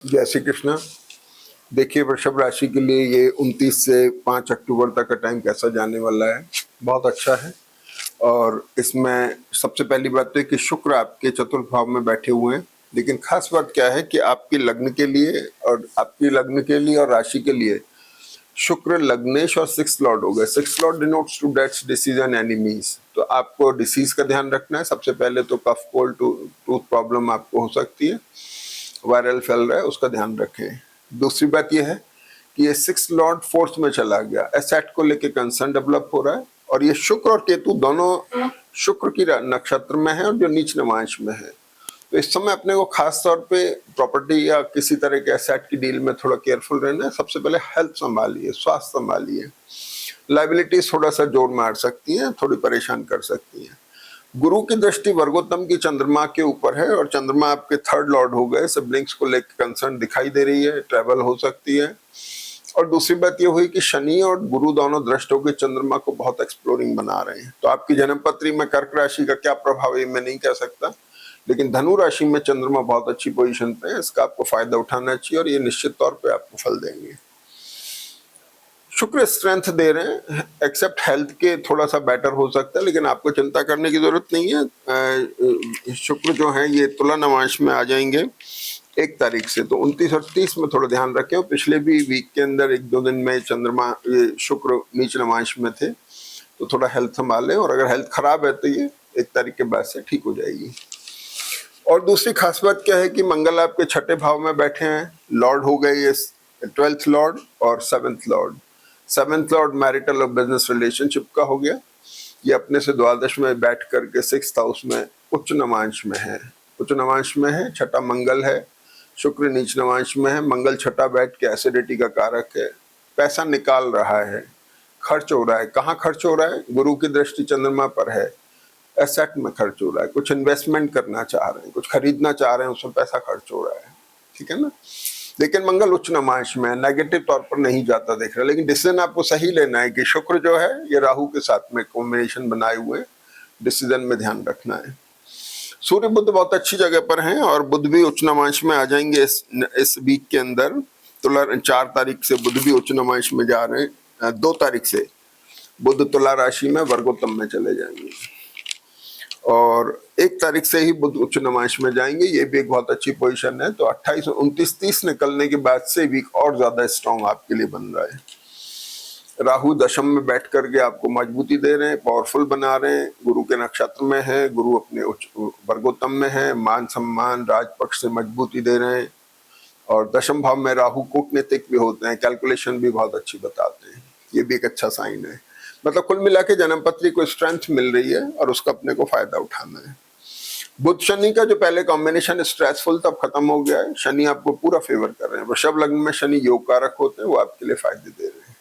जय श्री कृष्ण। देखिए वृषभ राशि के लिए ये 29 से 5 अक्टूबर तक का टाइम कैसा जाने वाला है। बहुत अच्छा है। और इसमें सबसे पहली बात तो है कि शुक्र आपके चतुर्थ भाव में बैठे हुए हैं। लेकिन खास बात क्या है कि आपके लग्न के लिए और राशि के लिए शुक्र लग्नेश और सिक्स लॉर्ड हो गए। Six lord denotes to debts, disease and enemies. तो आपको डिसीज का ध्यान रखना है। सबसे पहले तो कफ कोल्ड टूथ प्रॉब्लम आपको हो सकती है, वायरल फैल रहा है, उसका ध्यान रखें। दूसरी बात यह है कि ये सिक्स लॉर्ड फोर्थ में चला गया, एसेट को लेके कंसर्न डेवलप हो रहा है। और ये शुक्र और केतु दोनों शुक्र की नक्षत्र में है और जो नीच नवांश में है। तो इस समय अपने को खास तौर पे प्रॉपर्टी या किसी तरह के एसेट की डील में थोड़ा केयरफुल रहना है। सबसे पहले हेल्थ संभालिए, स्वास्थ्य संभालिए। लाइबिलिटीज थोड़ा सा जोर मार सकती हैं, थोड़ी परेशान कर सकती हैं। गुरु की दृष्टि वर्गोत्तम की चंद्रमा के ऊपर है और चंद्रमा आपके थर्ड लॉर्ड हो गए। सिबलिंग्स को लेकर कंसर्न दिखाई दे रही है, ट्रेवल हो सकती है। और दूसरी बात ये हुई कि शनि और गुरु दोनों दृष्ट होकर चंद्रमा को बहुत एक्सप्लोरिंग बना रहे हैं। तो आपकी जन्मपत्री में कर्क राशि का क्या प्रभाव है मैं नहीं कह सकता, लेकिन धनु राशि में चंद्रमा बहुत अच्छी पोजीशन पे है। इसका आपको फायदा उठाना चाहिए और ये निश्चित तौर पे आपको फल देंगे। शुक्र स्ट्रेंथ दे रहे हैं, एक्सेप्ट हेल्थ के थोड़ा सा बेटर हो सकता है, लेकिन आपको चिंता करने की जरूरत नहीं है। शुक्र जो है ये तुला नवांश में आ जाएंगे 1 तारीख से। तो 29 और 30 में थोड़ा ध्यान रखें। और पिछले भी वीक के अंदर 1-2 दिन में चंद्रमा शुक्र नीच नवांश में थे, तो थोड़ा हेल्थ संभालें। और अगर हेल्थ खराब है तो ये 1 तारीख के बाद से ठीक हो जाएगी। और दूसरी खास बात क्या है कि मंगल आपके छठे भाव में बैठे हैं, लॉर्ड हो गए ये 12th लॉर्ड और 7th Lord. 7th Lord marital और बिजनेस रिलेशनशिप का हो गया। ये अपने से द्वादश में बैठ करके 6th हाउस में उच्च नवांश में है। उच्च नवांश में है, छठा मंगल है। शुक्र नीच नवांश में है। मंगल छठा बैठ के एसिडिटी का कारक है। पैसा निकाल रहा है, खर्च हो रहा है। कहाँ खर्च हो रहा है? गुरु की दृष्टि चंद्रमा पर है, एसेट में खर्च हो रहा है। कुछ इन्वेस्टमेंट करना चाह रहे हैं, कुछ खरीदना चाह रहे हैं, उसमें पैसा खर्च हो रहा है। ठीक है ना। लेकिन मंगल उच्च नवांश में नेगेटिव तौर पर नहीं जाता दिख रहा। लेकिन डिसीजन आपको सही लेना है कि शुक्र जो है ये राहु के साथ में कॉम्बिनेशन बनाए हुए, डिसीजन में ध्यान रखना है। सूर्य बुध बहुत अच्छी जगह पर हैं और बुध भी उच्च नवांश में आ जाएंगे इस वीक के अंदर। 4 तारीख से बुध भी उच्च नवांश में जा रहे हैं। 2 तारीख से बुध तुला राशि में वर्गोत्तम में चले जाएंगे और 1 तारीख से ही बुध उच्च नवांश में जाएंगे। ये भी एक बहुत अच्छी पोजीशन है। तो 28, 29, 30 निकलने के बाद से वीक और ज्यादा स्ट्रॉन्ग आपके लिए बन रहा है। राहु दशम में बैठ करके आपको मजबूती दे रहे हैं, पावरफुल बना रहे हैं। गुरु के नक्षत्र में है, गुरु अपने उच्च वर्गोत्तम में है, मान सम्मान राजपक्ष से मजबूती दे रहे हैं। और दशम भाव में राहु कूटनीतिक भी होते हैं, कैलकुलेशन भी बहुत अच्छी बताते हैं। ये भी एक अच्छा साइन है। मतलब कुल मिला के जन्मपत्री को स्ट्रेंथ मिल रही है और उसका अपने को फायदा उठाना है। बुध शनि का जो पहले कॉम्बिनेशन स्ट्रेसफुल तब खत्म हो गया है। शनि आपको पूरा फेवर कर रहे हैं। वृषभ लग्न में शनि योग कारक होते हैं, वो आपके लिए फायदे दे रहे हैं।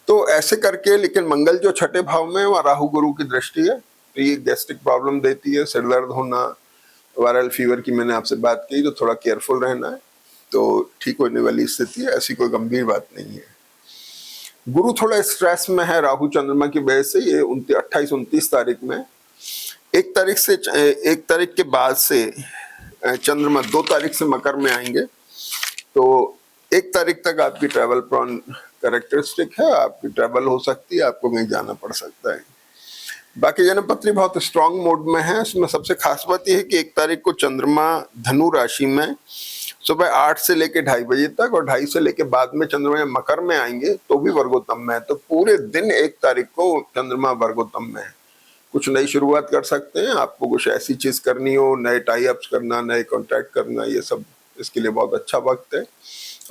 तो ऐसे करके, लेकिन मंगल जो छठे भाव में है वहाँ राहु गुरु की दृष्टि है, तो ये गैस्ट्रिक प्रॉब्लम देती है, सिर दर्द होना, वायरल फीवर की मैंने आपसे बात की, तो थोड़ा केयरफुल रहना है। तो ठीक होने वाली स्थिति है, ऐसी कोई गंभीर बात नहीं है। गुरु थोड़ा स्ट्रेस में है राहु चंद्रमा की वजह से। ये 28-29 तारीख में 1 तारीख के बाद से चंद्रमा 2 तारीख से मकर में आएंगे। तो 1 तारीख तक आपकी ट्रैवल प्रॉन कैरेक्टरिस्टिक है, आपकी ट्रैवल हो सकती है, आपको कहीं जाना पड़ सकता है। बाकी जन्मपत्री बहुत स्ट्रांग मोड में है। उसमें सबसे खास बात यह है कि 1 तारीख को चंद्रमा धनु राशि में सुबह 8 से लेके 2:30 बजे तक और 2:30 से लेके बाद में चंद्रमा मकर में आएंगे, तो भी वर्गोत्तम में है। तो पूरे दिन 1 तारीख को चंद्रमा वर्गोत्तम में है। कुछ नई शुरुआत कर सकते हैं। आपको कुछ ऐसी चीज करनी हो, नए टाई अप्स करना, नए कॉन्ट्रैक्ट करना, ये सब इसके लिए बहुत अच्छा वक्त है।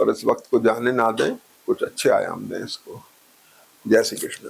और इस वक्त को जाने ना दें, कुछ अच्छे आयाम दें इसको। जय श्री कृष्ण।